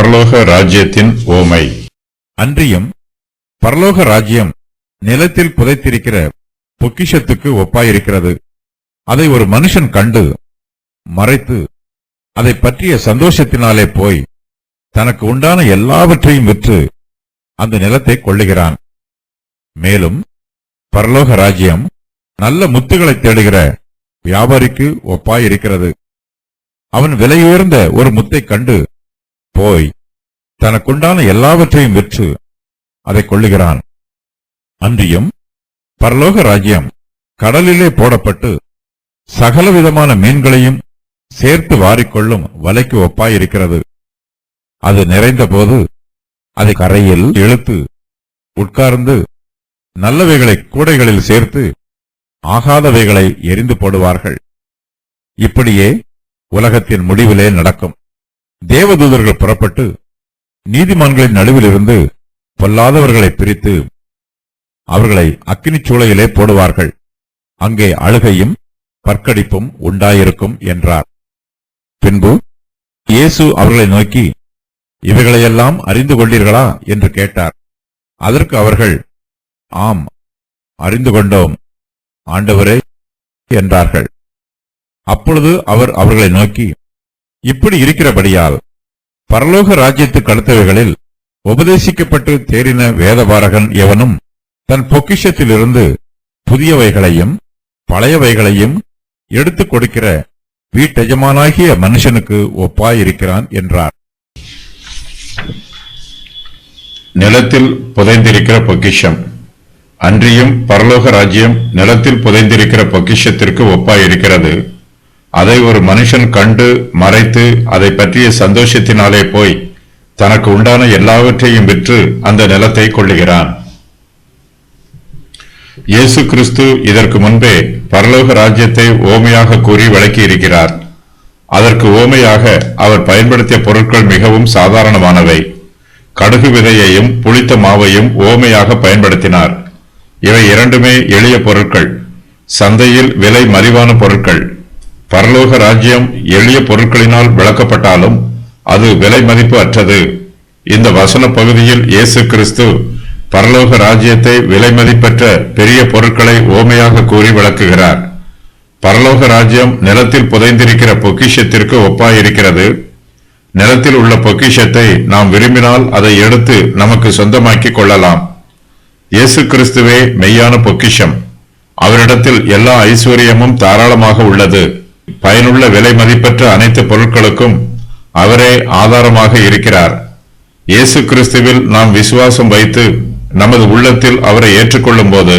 பரலோக ராஜ்யத்தின் ஓமை. அன்றியும் பரலோக ராஜ்யம் நிலத்தில் புதைத்திருக்கிற பொக்கிஷத்துக்கு ஒப்பாயிருக்கிறது. அதை ஒரு மனுஷன் கண்டு மறைத்து அதை பற்றிய சந்தோஷத்தினாலே போய் தனக்கு உண்டான எல்லாவற்றையும் விற்று அந்த நிலத்தை கொள்ளுகிறான். மேலும் பரலோக ராஜ்யம் நல்ல முத்துகளை தேடுகிற வியாபாரிக்கு ஒப்பாயிருக்கிறது. அவன் விலையுயர்ந்த ஒரு முத்தை கண்டு போய் தனக்குண்டான எல்லாவற்றையும் விற்று அதை கொள்ளுகிறான். அன்றியும் பரலோக ராஜ்யம் கடலிலே போடப்பட்டு சகலவிதமான மீன்களையும் சேர்த்து வாரிக்கொள்ளும் வலைக்கு ஒப்பாயிருக்கிறது. அது நிறைந்தபோது அதை கரையில் இழுத்து உட்கார்ந்து நல்லவைகளை கூடைகளில் சேர்த்து ஆகாதவைகளை எரிந்து போடுவார்கள். இப்படியே உலகத்தின் முடிவிலே நடக்கும். தேவதூதர்கள் புறப்பட்டு நீதிமான்களின் நடுவிலிருந்து பொல்லாதவர்களை பிரித்து அவர்களை அக்கினிச் சூளையிலே போடுவார்கள். அங்கே அழுகையும் பற்கடிப்பும் உண்டாயிருக்கும் என்றார். பின்பு இயேசு அவர்களை நோக்கி, இவைகளையெல்லாம் அறிந்து கொண்டீர்களா என்று கேட்டார். அதற்கு அவர்கள், ஆம், அறிந்து கொண்டோம் ஆண்டவரே என்றார்கள். அப்பொழுது அவர் அவர்களை நோக்கி, இப்படி இருக்கிறபடியால் பரலோக ராஜ்யத்துக்கு அடுத்தவைகளில் உபதேசிக்கப்பட்டு தேறின வேதபாரகன் எவனும் தன் பொக்கிஷத்திலிருந்து புதியவைகளையும் பழையவைகளையும் எடுத்துக் கொடுக்கிற வீட்டெஜமானாகிய மனுஷனுக்கு ஒப்பாயிருக்கிறான் என்றார். நிலத்தில் புதைந்திருக்கிற பொக்கிஷம். அன்றியும் பரலோக ராஜ்யம் நிலத்தில் புதைந்திருக்கிற பொக்கிஷத்திற்கு ஒப்பாயிருக்கிறது. அதை ஒரு மனுஷன் கண்டு மறைத்து அதை பற்றிய சந்தோஷத்தினாலே போய் தனக்கு உண்டான எல்லாவற்றையும் விற்று அந்த நிலத்தை கொள்ளுகிறான். இயேசு கிறிஸ்து இதற்கு முன்பே பரலோக ராஜ்யத்தை ஓமையாக கூறி விளக்கி இருக்கிறார். அதற்கு ஓமையாக அவர் பயன்படுத்திய பொருட்கள் மிகவும் சாதாரணமானவை. கடுகு விதையையும் புளித்த மாவையும் ஓமையாக பயன்படுத்தினார். இவை இரண்டுமே எளிய பொருட்கள், சந்தையில் விலை மலிவான பொருட்கள். பரலோக ராஜ்யம் எளிய பொருட்களினால் விளக்கப்பட்டாலும் அது விலை மதிப்பு அற்றது. இந்த வசன பகுதியில் இயேசு கிறிஸ்து பரலோக ராஜ்யத்தை விலை மதிப்பற்ற பெரிய பொருட்களை ஓமையாக கூறி விளக்குகிறார். பரலோக ராஜ்யம் நிலத்தில் புதைந்திருக்கிற பொக்கிஷத்திற்கு ஒப்பாயிருக்கிறது. நிலத்தில் உள்ள பொக்கிஷத்தை நாம் விரும்பினால் அதை எடுத்து நமக்கு சொந்தமாக்கிக் கொள்ளலாம். இயேசு கிறிஸ்துவே மெய்யான பொக்கிஷம். அவரிடத்தில் எல்லா ஐஸ்வர்யமும் தாராளமாக உள்ளது. பயனுள்ள விலை மதிப்பற்ற அனைத்து பொருட்களுக்கும் அவரே ஆதாரமாக இருக்கிறார். இயேசு கிறிஸ்துவில் நாம் விசுவாசம் வைத்து நமது உள்ளத்தில் அவரை ஏற்றுக்கொள்ளும் போது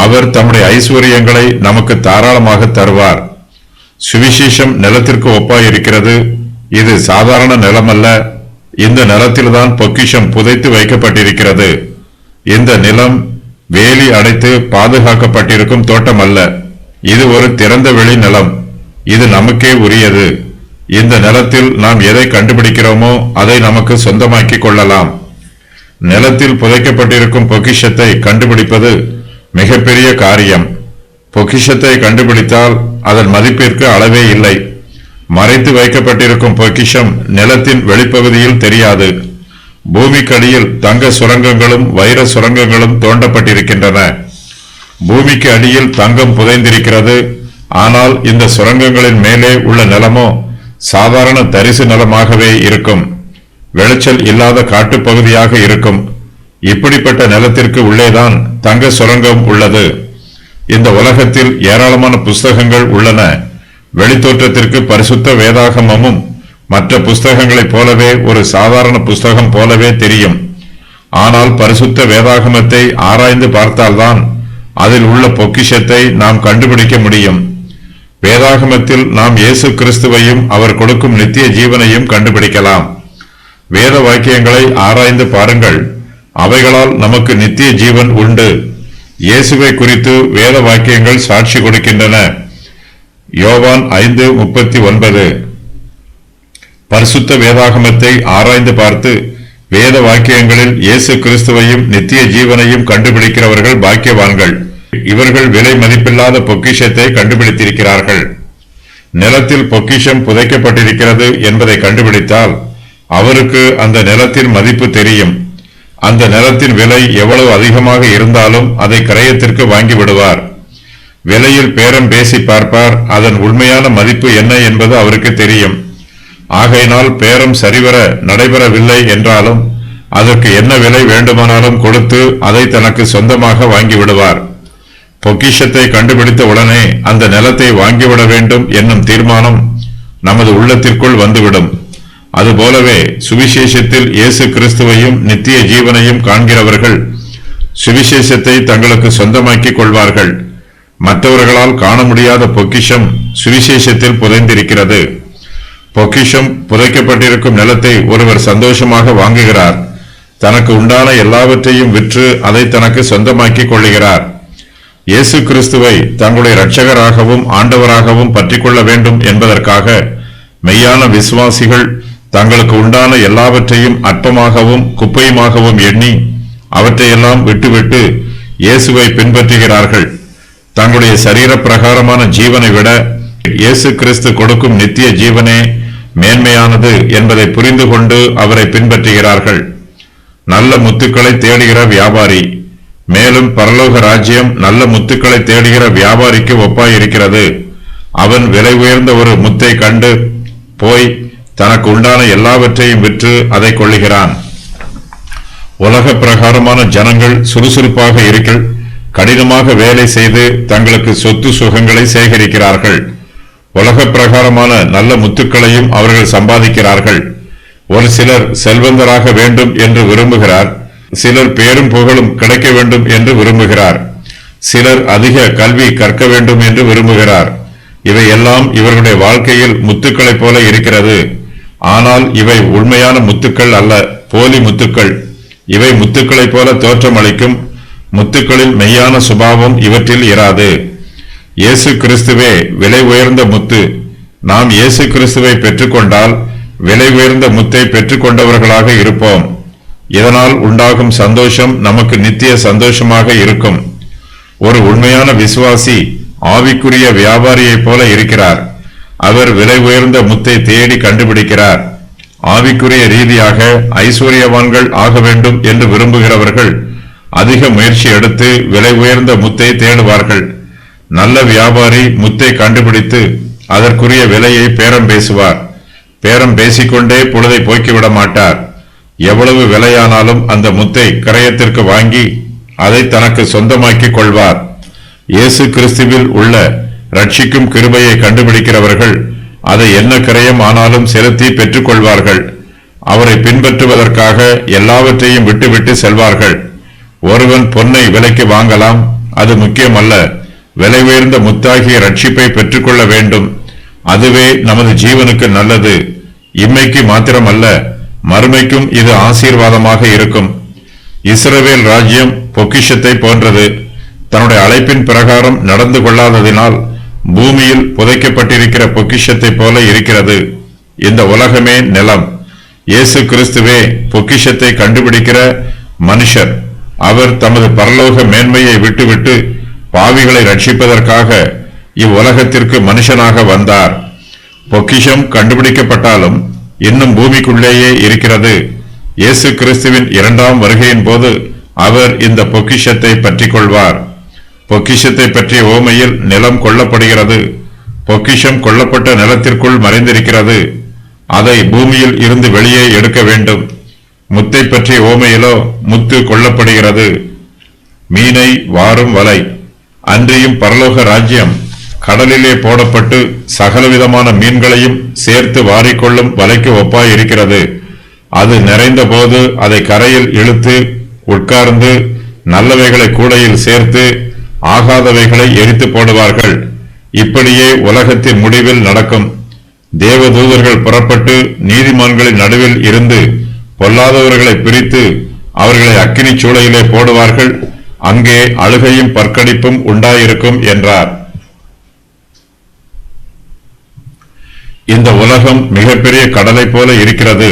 அவர் தம்முடைய ஐஸ்வர்யங்களை நமக்கு தாராளமாக தருவார். சுவிசேஷம் நிலத்திற்கு ஒப்பாயிருக்கிறது. இது சாதாரண நிலமல்ல. இந்த நிலத்தில்தான் பொக்கிஷம் புதைத்து வைக்கப்பட்டிருக்கிறது. இந்த நிலம் வேலி அடைத்து பாதுகாக்கப்பட்டிருக்கும் தோட்டம் அல்ல. இது ஒரு திறந்த வெளி நிலம். இது நமக்கே உரியது. இந்த நிலத்தில் நாம் எதை கண்டுபிடிக்கிறோமோ அதை நமக்கு சொந்தமாக்கிக் கொள்ளலாம். நிலத்தில் புதைக்கப்பட்டிருக்கும் பொக்கிஷத்தை கண்டுபிடிப்பது மிகப்பெரிய காரியம். பொக்கிஷத்தை கண்டுபிடித்தால் அதன் மதிப்பிற்கு அளவே இல்லை. மறைத்து வைக்கப்பட்டிருக்கும் பொக்கிஷம் நிலத்தின் வெளிப்பகுதியில் தெரியாது. பூமிக்கடியில் தங்க சுரங்கங்களும் வைர சுரங்கங்களும் தோண்டப்பட்டிருக்கின்றன. பூமிக்கு அடியில் தங்கம் புதைந்திருக்கிறது. ஆனால் இந்த சுரங்கங்களின் மேலே உள்ள நிலமோ சாதாரண தரிசு நிலமாகவே இருக்கும். விளைச்சல் இல்லாத காட்டுப்பகுதியாக இருக்கும். இப்படிப்பட்ட நிலத்திற்கு உள்ளேதான் தங்க சுரங்கம் உள்ளது. இந்த உலகத்தில் ஏராளமான புஸ்தகங்கள் உள்ளன. வெளித்தோற்றத்திற்கு பரிசுத்த வேதாகமமும் மற்ற புஸ்தகங்களைப் போலவே ஒரு சாதாரண புஸ்தகம் போலவே தெரியும். ஆனால் பரிசுத்த வேதாகமத்தை ஆராய்ந்து பார்த்தால்தான் அதில் உள்ள பொக்கிஷத்தை நாம் கண்டுபிடிக்க முடியும். வேதாகமத்தில் நாம் இயேசு கிறிஸ்துவையும் அவர் கொடுக்கும் நித்திய ஜீவனையும் கண்டுபிடிக்கலாம். வேத வாக்கியங்களை ஆராய்ந்து பாருங்கள். அவைகளால் நமக்கு நித்திய ஜீவன் உண்டு. இயேசுவை குறித்து வேத வாக்கியங்கள் சாட்சி கொடுக்கின்றன. யோவான் 5:39. பரிசுத்த வேதாகமத்தை ஆராய்ந்து பார்த்து வேத வாக்கியங்களில் இயேசு கிறிஸ்துவையும் நித்திய ஜீவனையும் கண்டுபிடிக்கிறவர்கள் பாக்கியவான்கள். இவர்கள் விலை மதிப்பில்லாத பொக்கிஷத்தை கண்டுபிடித்திருக்கிறார்கள். நிலத்தில் பொக்கிஷம் புதைக்கப்பட்டிருக்கிறது என்பதை கண்டுபிடித்தால் அவருக்கு அந்த நிலத்தின் மதிப்பு தெரியும். அந்த நிலத்தின் விலை எவ்வளவு அதிகமாக இருந்தாலும் அதை கிரயத்திற்கு வாங்கி விடுவார். விலையில் பேரம் பேசி பார்ப்பார். அதன் உண்மையான மதிப்பு என்ன என்பது அவருக்கு தெரியும். ஆகையினால் பேரம் சரிவர நடைபெறவில்லை என்றாலும் அதற்கு என்ன விலை வேண்டுமானாலும் கொடுத்து அதை தனக்கு சொந்தமாக வாங்கி விடுவார். பொக்கிஷத்தை கண்டுபிடித்த உடனே அந்த நிலத்தை வாங்கிவிட வேண்டும் என்னும் தீர்மானம் நமது உள்ளத்திற்குள் வந்துவிடும். அதுபோலவே சுவிசேஷத்தில் இயேசு கிறிஸ்துவையும் நித்திய ஜீவனையும் காண்கிறவர்கள் சுவிசேஷத்தை தங்களுக்கு சொந்தமாக்கிக் கொள்வார்கள். மற்றவர்களால் காண முடியாத பொக்கிஷம் சுவிசேஷத்தில் புதைந்திருக்கிறது. பொக்கிஷம் புதைக்கப்பட்டிருக்கும் நிலத்தை ஒருவர் சந்தோஷமாக வாங்குகிறார். தனக்கு உண்டான எல்லாவற்றையும் விற்று அதை தனக்கு சொந்தமாக்கிக் கொள்ளுகிறார். இயேசு கிறிஸ்துவை தங்களுடைய இரட்சகராகவும் ஆண்டவராகவும் பற்றிக் கொள்ள வேண்டும் என்பதற்காக மெய்யான விசுவாசிகள் தங்களுக்கு உண்டான எல்லாவற்றையும் அற்பமாகவும் குப்பையுமாகவும் எண்ணி அவற்றையெல்லாம் விட்டுவிட்டு இயேசுவை பின்பற்றுகிறார்கள். தங்களுடைய சரீர பிரகாரமான ஜீவனை விட இயேசு கிறிஸ்து கொடுக்கும் நித்திய ஜீவனே மேன்மையானது என்பதை புரிந்து கொண்டு அவரை பின்பற்றுகிறார்கள். நல்ல முத்துக்களை தேடுகிற வியாபாரி. மேலும் பரலோக ராஜ்யம் நல்ல முத்துக்களை தேடுகிற வியாபாரிக்கு ஒப்பாயிருக்கிறது. அவன் விலை உயர்ந்த ஒரு முத்தை கண்டு போய் தனக்கு உண்டான எல்லாவற்றையும் விற்று அதை கொள்ளுகிறான். உலக பிரகாரமான ஜனங்கள் சுறுசுறுப்பாக இருக்கிற கடினமாக வேலை செய்து தங்களுக்கு சொத்து சுகங்களை சேகரிக்கிறார்கள். உலக பிரகாரமான நல்ல முத்துக்களையும் அவர்கள் சம்பாதிக்கிறார்கள். ஒரு சிலர் செல்வந்தராக வேண்டும் என்று விரும்புகிறார். சிலர் பேரும் புகழும் கிடைக்க வேண்டும் என்று விரும்புகிறார். சிலர் அதிக கல்வி கற்க வேண்டும் என்று விரும்புகிறார். இவை எல்லாம் இவர்களுடைய வாழ்க்கையில் முத்துக்களைப் போல இருக்கிறது. ஆனால் இவை உண்மையான முத்துக்கள் அல்ல, போலி முத்துக்கள். இவை முத்துக்களைப் போல தோற்றமளிக்கும். முத்துக்களில் மெய்யான சுபாவம் இவற்றில் இராது. இயேசு கிறிஸ்துவே விலை உயர்ந்த முத்து. நாம் இயேசு கிறிஸ்துவை பெற்றுக்கொண்டால் விலை உயர்ந்த முத்தை பெற்றுக்கொண்டவர்களாக இருப்போம். இதனால் உண்டாகும் சந்தோஷம் நமக்கு நித்திய சந்தோஷமாக இருக்கும். ஒரு உண்மையான விசுவாசி ஆவிக்குரிய வியாபாரியைப் போல இருக்கிறார். அவர் விலை உயர்ந்த முத்தை தேடி கண்டுபிடிக்கிறார். ஆவிக்குரிய ரீதியாக ஐஸ்வர்யவான்கள் ஆக வேண்டும் என்று விரும்புகிறவர்கள் அதிக முயற்சி எடுத்து விலை உயர்ந்த முத்தை தேடுவார்கள். நல்ல வியாபாரி முத்தை கண்டுபிடித்து அதற்குரிய விலையை பேரம் பேசுவார். பேரம் பேசிக்கொண்டே பொழுதை போக்கிவிட மாட்டார். எவ்வளவு விலையானாலும் அந்த முத்தை கிரயத்திற்கு வாங்கி அதை தனக்கு சொந்தமாக்கிக் கொள்வார். இயேசு கிறிஸ்துவில் உள்ள ரட்சிக்கும் கிருபையை கண்டுபிடிக்கிறவர்கள் அதை என்ன கிரயம் ஆனாலும் செலுத்தி பெற்றுக் கொள்வார்கள். அவரை பின்பற்றுவதற்காக எல்லாவற்றையும் விட்டுவிட்டு செல்வார்கள். ஒருவன் பொன்னை விலைக்கு வாங்கலாம், அது முக்கியமல்ல. விலை உயர்ந்த முத்தாகிய ரட்சிப்பை பெற்றுக்கொள்ள வேண்டும். அதுவே நமது ஜீவனுக்கு நல்லது. இம்மைக்கு மாத்திரமல்ல, மறுமைக்கும் இது ஆசீர்வாதமாக இருக்கும். இஸ்ரவேல் ராஜ்யம் பொக்கிஷத்தை போன்றது. தன்னுடைய அழைப்பின் பிரகாரம் நடந்து கொள்ளாததினால் பூமியில் புதைக்கப்பட்டிருக்கிற பொக்கிஷத்தை போல இருக்கிறது. இந்த உலகமே நிலம். இயேசு கிறிஸ்துவே பொக்கிஷத்தை கண்டுபிடிக்கிற மனுஷர். அவர் தமது பரலோக மேன்மையை விட்டுவிட்டு பாவிகளை ரட்சிப்பதற்காக இவ்வுலகத்திற்கு மனுஷனாக வந்தார். பொக்கிஷம் கண்டுபிடிக்கப்பட்டாலும் இன்னும் பூமிக்குள்ளேயே இருக்கிறது. இயேசு கிறிஸ்துவின் இரண்டாம் வருகையின் போது அவர் இந்த பொக்கிஷத்தை பற்றிக் கொள்வார். பொக்கிஷத்தை பற்றிய ஓமையில் நிலம் கொல்லப்படுகிறது. பொக்கிஷம் கொல்லப்பட்ட நிலத்திற்குள் மறைந்திருக்கிறது. அதை பூமியில் இருந்து வெளியே எடுக்க வேண்டும். முத்தை பற்றிய ஓமையிலோ முத்து கொல்லப்படுகிறது. மீனை வாரும் வலை. அன்றியும் பரலோக ராஜ்யம் கடலிலே போடப்பட்டு சகலவிதமான மீன்களையும் சேர்த்து வாரிக்கொள்ளும் வலைக்கு ஒப்பாயிருக்கிறது. அது நிறைந்த போது அதை கரையில் இழுத்து உட்கார்ந்து நல்லவைகளை கூடையில் சேர்த்து ஆகாதவைகளை எரித்து போடுவார்கள். இப்படியே உலகத்தின் முடிவில் நடக்கும். தேவதூதர்கள் புறப்பட்டு நீதிமான்களின் நடுவில் இருந்து பொல்லாதவர்களை பிரித்து அவர்களை அக்கினி சூளையிலே போடுவார்கள். அங்கே அழுகையும் பற்கடிப்பும் உண்டாயிருக்கும் என்றார். இந்த உலகம் மிகப்பெரிய கடலை போல இருக்கிறது.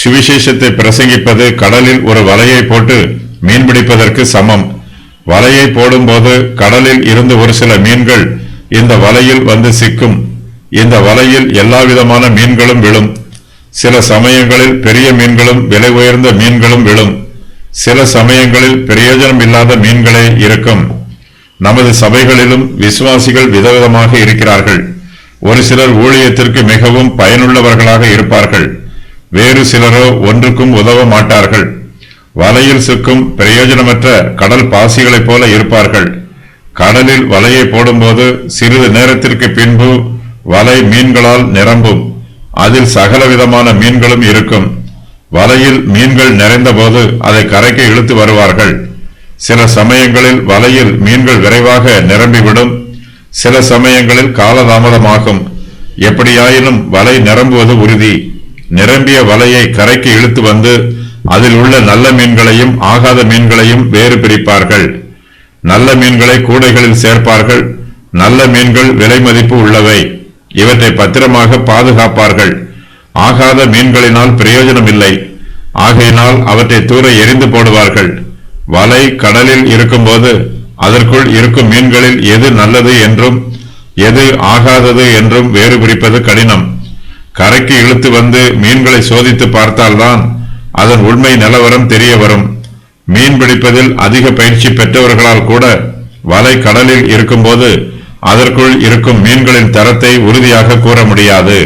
சுவிசேஷத்தை பிரசங்கிப்பது கடலில் ஒரு வலையை போட்டு மீன்பிடிப்பதற்கு சமம். வலையை போடும்போது கடலில் இருந்து ஒரு சில மீன்கள் இந்த வலையில் வந்து சிக்கும். இந்த வலையில் எல்லாவிதமான மீன்களும் விழும். சில சமயங்களில் பெரிய மீன்களும் விலை உயர்ந்த மீன்களும் விழும். சில சமயங்களில் பிரயோஜனம் இல்லாத மீன்களே இருக்கும். நமது சபைகளிலும் விசுவாசிகள் விதவிதமாக இருக்கிறார்கள். ஒரு சிலர் ஊழியத்திற்கு மிகவும் பயனுள்ளவர்களாக இருப்பார்கள். வேறு சிலரோ ஒன்றுக்கும் உதவ மாட்டார்கள். வலையில் சிக்கும் பிரயோஜனமற்ற கடல் பாசிகளைப் போல இருப்பார்கள். கடலில் வலையை போடும்போது சிறிது நேரத்திற்கு பின்பு வலை மீன்களால் நிரம்பும். அதில் சகலவிதமான மீன்களும் இருக்கும். வலையில் மீன்கள் நிறைந்தபோது அதை கரைக்கு இழுத்து வருவார்கள். சில சமயங்களில் வலையில் மீன்கள் விரைவாக நிரம்பிவிடும். சில சமயங்களில் காலதாமதமாகும். எப்படியாயினும் வலை நிரம்புவது உறுதி. நிரம்பிய வலையை கரைக்கு இழுத்து வந்து அதில் உள்ள நல்ல மீன்களையும் ஆகாத மீன்களையும் வேறு பிரிப்பார்கள். நல்ல மீன்களை கூடைகளில் சேர்ப்பார்கள். நல்ல மீன்கள் விலை மதிப்பு உள்ளவை. இவற்றை பத்திரமாக பாதுகாப்பார்கள். ஆகாத மீன்களினால் பிரயோஜனம் இல்லை. ஆகையினால் அவற்றை தூர எரிந்து போடுவார்கள். வலை கடலில் இருக்கும்போது அதற்குள் இருக்கும் மீன்களில் எது நல்லது என்றும் எது ஆகாதது என்றும் வேறு பிரிப்பது கடினம். கரைக்கு இழுத்து வந்து மீன்களை சோதித்து பார்த்தால்தான் அதன் உண்மை நிலவரம் தெரிய வரும். மீன் பிடிப்பதில் அதிக பயிற்சி பெற்றவர்களால் கூட வலை கடலில் இருக்கும்போது அதற்குள் இருக்கும் மீன்களின் தரத்தை உறுதியாக கூற முடியாது.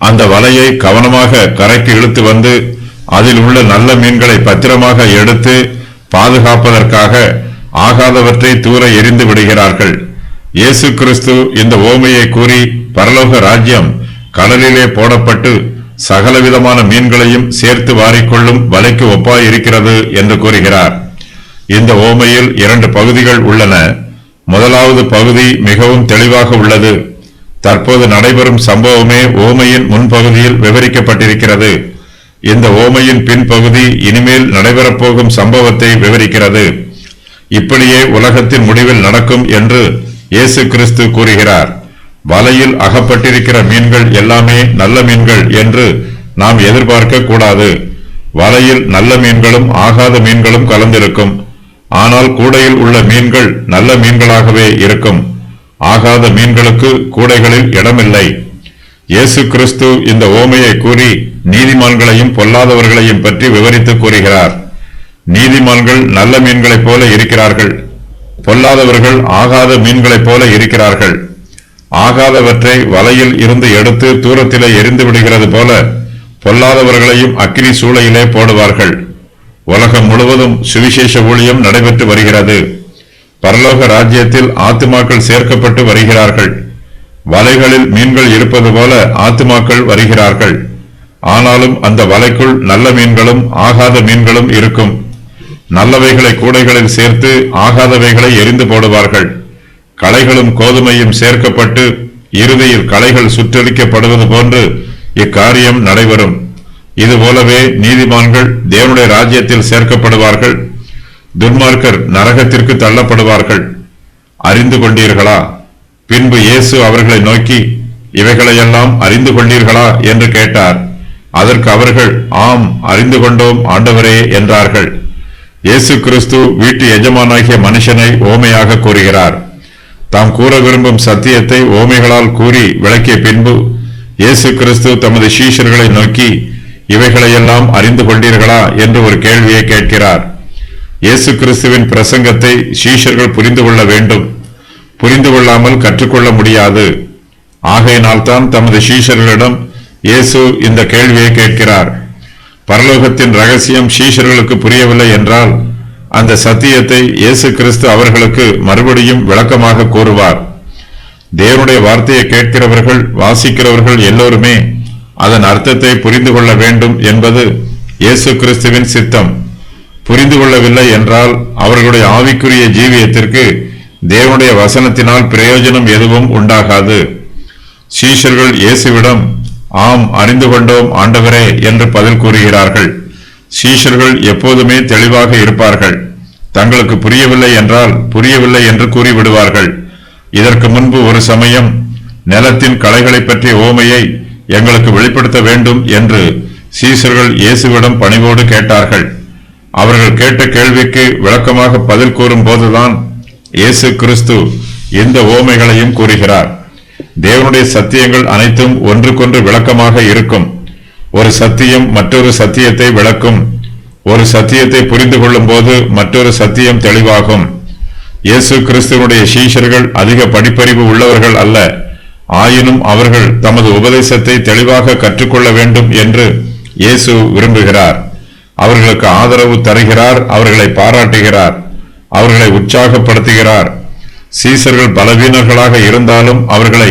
அந்த வலையை கவனமாக கரைக்கு இழுத்து வந்து அதில் உள்ள நல்ல மீன்களை பத்திரமாக எடுத்து பாதுகாப்பதற்காக ஆகாதவற்றை தூர எரிந்து விடுகிறார்கள். இயேசு கிறிஸ்து இந்த ஓமையை கூறி பரலோக ராஜ்யம் கடலிலே போடப்பட்டு சகலவிதமான மீன்களையும் சேர்த்து வாரிக்கொள்ளும் வலைக்கு ஒப்பாய் இருக்கிறது என்று கூறுகிறார். இந்த ஓமையில் 2 பகுதிகள் உள்ளன. முதலாவது பகுதி மிகவும் தெளிவாக உள்ளது. தற்போது நடைபெறும் சம்பவமே ஓமையின் முன்பகுதியில் விவரிக்கப்பட்டிருக்கிறது. இந்த ஓமையின் பின்பகுதி இனிமேல் நடைபெறப்போகும் சம்பவத்தை விவரிக்கிறது. இப்படியே உலகத்தின் முடிவில் நடக்கும் என்று இயேசு கிறிஸ்து கூறுகிறார். வலையில் அகப்பட்டிருக்கிற மீன்கள் எல்லாமே நல்ல மீன்கள் என்று நாம் எதிர்பார்க்க கூடாது. வலையில் நல்ல மீன்களும் ஆகாத மீன்களும் கலந்திருக்கும். ஆனால் கூடையில் உள்ள மீன்கள் நல்ல மீன்களாகவே இருக்கும். ஆகாத மீன்களுக்கு கூடைகளில் இடமில்லை. இயேசு கிறிஸ்து இந்த ஓமையை கூறி நீதிமான்களையும் பொல்லாதவர்களையும் பற்றி விவரித்து கூறுகிறார். நீதிமான்கள் நல்ல மீன்களைப் போல இருக்கிறார்கள். பொல்லாதவர்கள் ஆகாத மீன்களைப் போல இருக்கிறார்கள். ஆகாதவற்றை வலையில் இருந்து எடுத்து தூரத்திலே எரிந்து விடுகிறது போல பொல்லாதவர்களையும் அக்கினி சூளையிலே போடுவார்கள். உலகம் முழுவதும் சுவிசேஷ ஊழியம் நடைபெற்று வருகிறது. பரலோக ராஜ்யத்தில் ஆத்துமாக்கள் சேர்க்கப்பட்டு வருகிறார்கள். வலைகளில் மீன்கள் இருப்பது போல ஆத்துமாக்கள் வருகிறார்கள். ஆனாலும் அந்த வலைக்குள் நல்ல மீன்களும் ஆகாத மீன்களும் இருக்கும். நல்லவைகளை கூடைகளில் சேர்த்து ஆகாதவைகளை எரிந்து போடுவார்கள். களைகளும் கோதுமையும் சேர்க்கப்பட்டு இறுதியில் களைகள் சுற்றளிக்கப்படுவது போன்று இக்காரியம் நடைபெறும். இதுபோலவே நீதிமான்கள் தேவனுடைய ராஜ்யத்தில் சேர்க்கப்படுவார்கள். துன்மார்க்கர் நரகத்திற்கு தள்ளப்படுவார்கள். அறிந்து கொண்டீர்களா? பின்பு இயேசு அவர்களை நோக்கி, இவைகளையெல்லாம் அறிந்து கொண்டீர்களா என்று கேட்டார். அதற்கு அவர்கள், ஆம், அறிந்து கொண்டோம் ஆண்டவரே என்றார்கள். இயேசு கிறிஸ்து வீட்டு எஜமானாகிய மனுஷனை ஓமையாக கூறுகிறார். தாம் கூற விரும்பும் சத்தியத்தை ஓமைகளால் கூறி விளக்கிய பின்பு இயேசு கிறிஸ்து தமது சீஷர்களை நோக்கி, இவைகளையெல்லாம் அறிந்து கொண்டீர்களா என்று ஒரு கேள்வியை கேட்கிறார். இயேசு கிறிஸ்துவின் பிரசங்கத்தை சீஷர்கள் புரிந்து கொள்ள வேண்டும். புரிந்து கொள்ளாமல் கற்றுக்கொள்ள முடியாது. ஆகையினால்தான் தமது சீஷர்களிடம் இயேசு இந்த கேள்வியை கேட்கிறார். பரலோகத்தின் ரகசியம் சீஷர்களுக்கு புரியவில்லை என்றால் அந்த சத்தியத்தை இயேசு கிறிஸ்து அவர்களுக்கு மறுபடியும் விளக்கமாக கூறுவார். தேவனுடைய வார்த்தையை கேட்கிறவர்கள், வாசிக்கிறவர்கள் எல்லோருமே அதன் அர்த்தத்தை புரிந்து கொள்ள வேண்டும் என்பது இயேசு கிறிஸ்துவின் சித்தம். புரிந்து கொள்ளவில்லை என்றால் அவர்களுடைய ஆவிக்குரிய ஜீவியத்திற்கு தேவனுடைய வசனத்தினால் பிரயோஜனம் எதுவும் உண்டாகாது. சீஷர்கள் இயேசுவிடம், ஆம், அறிந்து கொண்டோம் ஆண்டவரே என்று பதில் கூறுகிறார்கள். சீஷர்கள் எப்போதுமே தெளிவாக இருப்பார்கள். தங்களுக்கு புரியவில்லை என்றால் புரியவில்லை என்று கூறிவிடுவார்கள். இதற்கு முன்பு ஒரு சமயம் நிலத்தின் களைகளை பற்றிய ஓமையை எங்களுக்கு வெளிப்படுத்த வேண்டும் என்று சீஷர்கள் இயேசுவிடம் பணிவோடு கேட்டார்கள். அவர்கள் கேட்ட கேள்விக்கு விளக்கமாக பதில் கூறும் போதுதான் இயேசு கிறிஸ்து இந்த ஓமைகளையும் கூறுகிறார். தேவனுடைய சத்தியங்கள் அனைத்தும் ஒன்றுக்கொன்று விளக்கமாக இருக்கும். ஒரு சத்தியம் மற்றொரு சத்தியத்தை விளக்கும். ஒரு சத்தியத்தை புரிந்து கொள்ளும் போது மற்றொரு சத்தியம் தெளிவாகும். இயேசு கிறிஸ்துவனுடைய சீஷர்கள் அதிக படிப்பறிவு உள்ளவர்கள் அல்ல. ஆயினும் அவர்கள் தமது உபதேசத்தை தெளிவாக கற்றுக்கொள்ள வேண்டும் என்று இயேசு விரும்புகிறார். அவர்களுக்கு ஆதரவு தருகிறார், அவர்களை பாராட்டுகிறார், அவர்களை உற்சாகப்படுத்துகிறார். சீசர்கள் பலவீனர்களாக இருந்தாலும் அவர்களை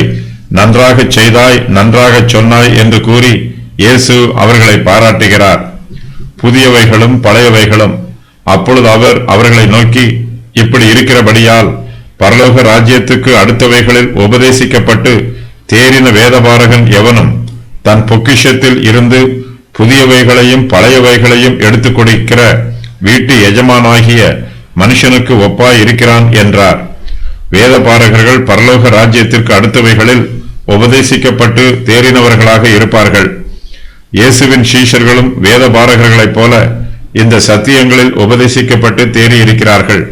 நன்றாக செய்தாய், நன்றாக சொன்னாய் என்று கூறி இயேசு அவர்களை பாராட்டுகிறார். புதியவைகளும் பழையவைகளும். அப்பொழுது அவர் அவர்களை நோக்கி, இப்படி இருக்கிறபடியால் பரலோக ராஜ்யத்துக்கு அடுத்தவைகளில் உபதேசிக்கப்பட்டு தேறின வேதபாரகன் எவனும் தன் பொக்கிஷத்தில் இருந்து புதியவைகளையும் பழையவைகளையும் எடுத்துக் கொடுக்கிற வீட்டு எஜமானாகிய மனுஷனுக்கு ஒப்பாய் இருக்கிறான் என்றார். வேதபாரகர்கள் பரலோக ராஜ்யத்திற்கு அடுத்தவைகளில் உபதேசிக்கப்பட்டு தேறினவர்களாக இருப்பார்கள். இயேசுவின் சீஷர்களும் வேதபாரகர்களைப் போல இந்த சத்தியங்களில் உபதேசிக்கப்பட்டு தேறியிருக்கிறார்கள்.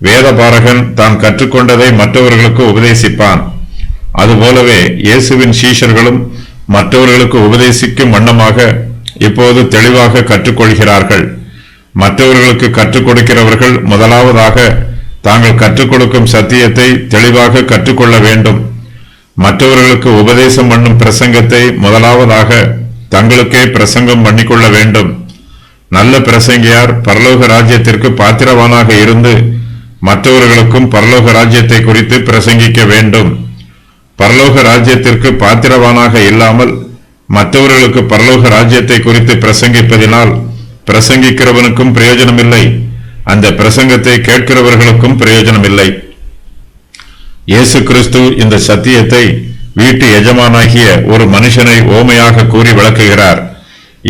வேதபாரகன் தான் கற்றுக்கொண்டதை மற்றவர்களுக்கு உபதேசிப்பான். அதுபோலவே இயேசுவின் சீஷர்களும் மற்றவர்களுக்கு உபதேசிக்கும் வண்ணமாக இப்போது தெளிவாக கற்றுக்கொள்கிறார்கள். மற்றவர்களுக்கு கற்றுக் கொடுக்கிறவர்கள் முதலாவதாக தாங்கள் கற்றுக் கொடுக்கும் சத்தியத்தை தெளிவாக கற்றுக்கொள்ள வேண்டும். மற்றவர்களுக்கு உபதேசம் பண்ணும் பிரசங்கத்தை முதலாவதாக தங்களுக்கே பிரசங்கம் பண்ணிக்கொள்ள வேண்டும். நல்ல பிரசங்கியார் பரலோக ராஜ்யத்திற்கு பாத்திரவானாக இருந்து மற்றவர்களுக்கும் பரலோக ராஜ்யத்தை குறித்து பிரசங்கிக்க வேண்டும். பரலோக ராஜ்யத்திற்கு பாத்திரவானாக இல்லாமல் மற்றவர்களுக்கு பரலோக ராஜ்யத்தை குறித்து பிரசங்கிப்பதினால் பிரசங்கிக்கிறவனுக்கும் பிரயோஜனமில்லை, அந்த பிரசங்கத்தை கேட்கிறவர்களுக்கும் பிரயோஜனமில்லை. இயேசு கிறிஸ்து இந்த சத்தியத்தை வீட்டு எஜமானாகிய ஒரு மனுஷனை ஓமையாக கூறி விளக்குகிறார்.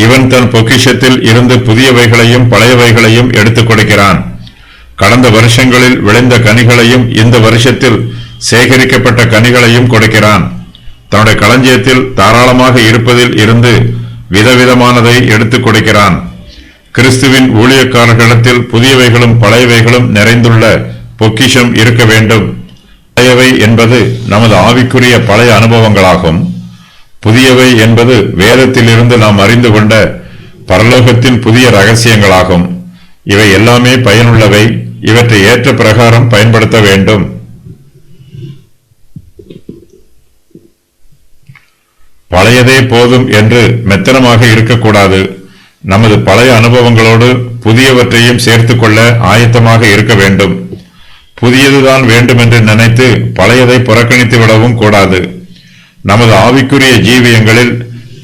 இவன் தன் பொக்கிஷத்தில் இருந்து புதியவைகளையும் பழையவைகளையும் எடுத்துக் கொடுக்கிறான். கடந்த வருஷங்களில் விளைந்த கனிகளையும் இந்த வருஷத்தில் சேகரிக்கப்பட்ட கனிகளையும் கொடுக்கிறான். தன்னுடைய களஞ்சியத்தில் தாராளமாக இருப்பதில் இருந்து விதவிதமானதை எடுத்துக் கொடுக்கிறான். கிறிஸ்துவின் ஊழியக்காரர்களிடத்தில் புதியவைகளும் பழையவைகளும் நிறைந்துள்ள பொக்கிஷம் இருக்க வேண்டும். பழையவை என்பது நமது ஆவிக்குரிய பழைய அனுபவங்களாகும். புதியவை என்பது வேதத்திலிருந்து நாம் அறிந்து கொண்ட பரலோகத்தின் புதிய ரகசியங்களாகும். இவை எல்லாமே பயனுள்ளவை. இவற்றை ஏற்ற பிரகாரம் பயன்படுத்த வேண்டும். பழையதே போதும் என்று மெத்தனமாக இருக்கக்கூடாது. நமது பழைய அனுபவங்களோடு புதியவற்றையும் சேர்த்துக் கொள்ள ஆயத்தமாக இருக்க வேண்டும். புதியதுதான் வேண்டும் என்று நினைத்து பழையதை புறக்கணித்து விடவும் கூடாது. நமது ஆவிக்குரிய ஜீவியங்களில்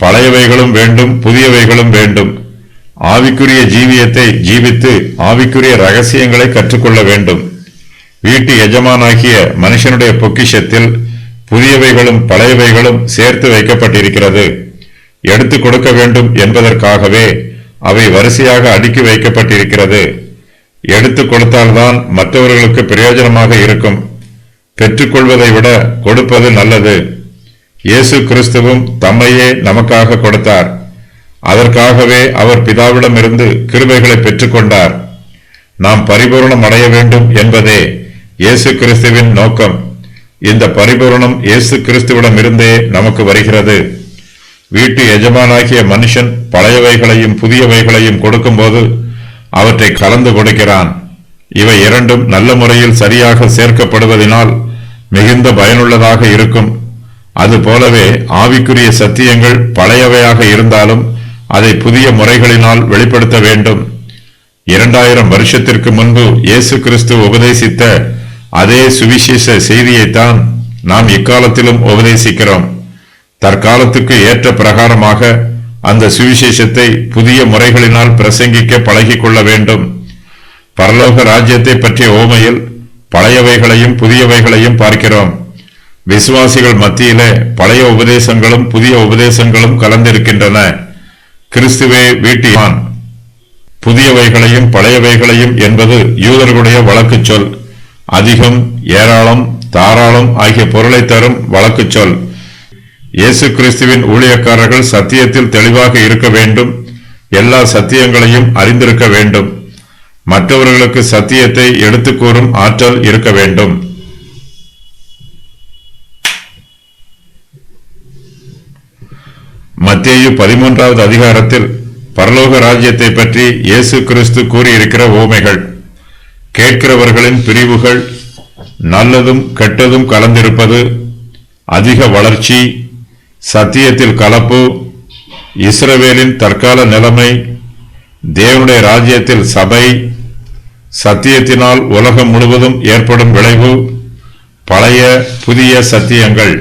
பழையவைகளும் வேண்டும், புதியவைகளும் வேண்டும். ஆவிக்குரிய ஜீவியத்தை ஜீவித்து ஆவிக்குரிய ரகசியங்களை கற்றுக்கொள்ள வேண்டும். வீட்டு எஜமானாகிய மனுஷனுடைய பொக்கிஷத்தில் புதியவைகளும் பழையவைகளும் சேர்த்து வைக்கப்பட்டிருக்கிறது. எடுத்துக் கொடுக்க வேண்டும் என்பதற்காகவே அவை வரிசையாக அடுக்கி வைக்கப்பட்டிருக்கிறது. எடுத்துக் கொடுத்தால்தான் மற்றவர்களுக்கு பிரயோஜனமாக இருக்கும். பெற்றுக்கொள்வதை விட கொடுப்பது நல்லது. இயேசு கிறிஸ்துவும் தம்மையே நமக்காக கொடுத்தார். அதற்காகவே அவர் பிதாவிடமிருந்து கிருபைகளை பெற்றுக்கொண்டார். நாம் பரிபூரணம் அடைய வேண்டும் என்பதே இயேசு கிறிஸ்துவின் நோக்கம். இந்த பரிபூரணம் இயேசு கிறிஸ்துவிடமிருந்தே நமக்கு வருகிறது. வீட்டு எஜமானாகிய மனுஷன் பழையவைகளையும் புதியவைகளையும் கொடுக்கும்போது அவற்றை கலந்து கொடுக்கிறான். இவை இரண்டும் நல்ல முறையில் சரியாக சேர்க்கப்படுவதனால் மிகுந்த பயனுள்ளதாக இருக்கும். அதுபோலவே ஆவிக்குரிய சத்தியங்கள் பழையவையாக இருந்தாலும் அதை புதிய முறைகளினால் வெளிப்படுத்த வேண்டும். 2000 வருஷத்திற்கு முன்பு இயேசு கிறிஸ்து உபதேசித்த அதே சுவிசேஷ செய்தியைத்தான் நாம் இக்காலத்திலும் உபதேசிக்கிறோம். தற்காலத்துக்கு ஏற்ற பிரகாரமாக அந்த சுவிசேஷத்தை புதிய முறைகளினால் பிரசங்கிக்க பழகிக்கொள்ள வேண்டும். பரலோக ராஜ்யத்தை பற்றிய ஓமையில் பழையவைகளையும் புதியவைகளையும் பார்க்கிறோம். விசுவாசிகள் மத்தியிலே பழைய உபதேசங்களும் புதிய உபதேசங்களும் கலந்திருக்கின்றன. கிறிஸ்துவே வீட்டியான். புதியவைகளையும் பழையவைகளையும் என்பது யூதர்களுடைய வழக்கு சொல். அதிகம், ஏராளம், தாராளம் ஆகிய பொருளை தரும் வழக்கு சொல். இயேசு கிறிஸ்துவின் ஊழியக்காரர்கள் சத்தியத்தில் தெளிவாக இருக்க வேண்டும். எல்லா சத்தியங்களையும் அறிந்திருக்க வேண்டும். மற்றவர்களுக்கு சத்தியத்தை எடுத்துக் கூறும் ஆற்றல் இருக்க வேண்டும். மத்தேயு 13வது அதிகாரத்தில் பரலோக ராஜ்யத்தை பற்றி இயேசு கிறிஸ்து கூறியிருக்கிற ஓமைகள். கேட்கிறவர்களின் பிரிவுகள், நல்லதும் கெட்டதும் கலந்திருப்பது, அதிக வளர்ச்சி, சத்தியத்தில் கலப்பு, இஸ்ரவேலின் தற்கால நிலைமை, தேவனுடைய ராஜ்யத்தில் சபை, சத்தியத்தினால் உலகம் முழுவதும் ஏற்படும் விளைவு, பழைய புதிய சத்தியங்கள்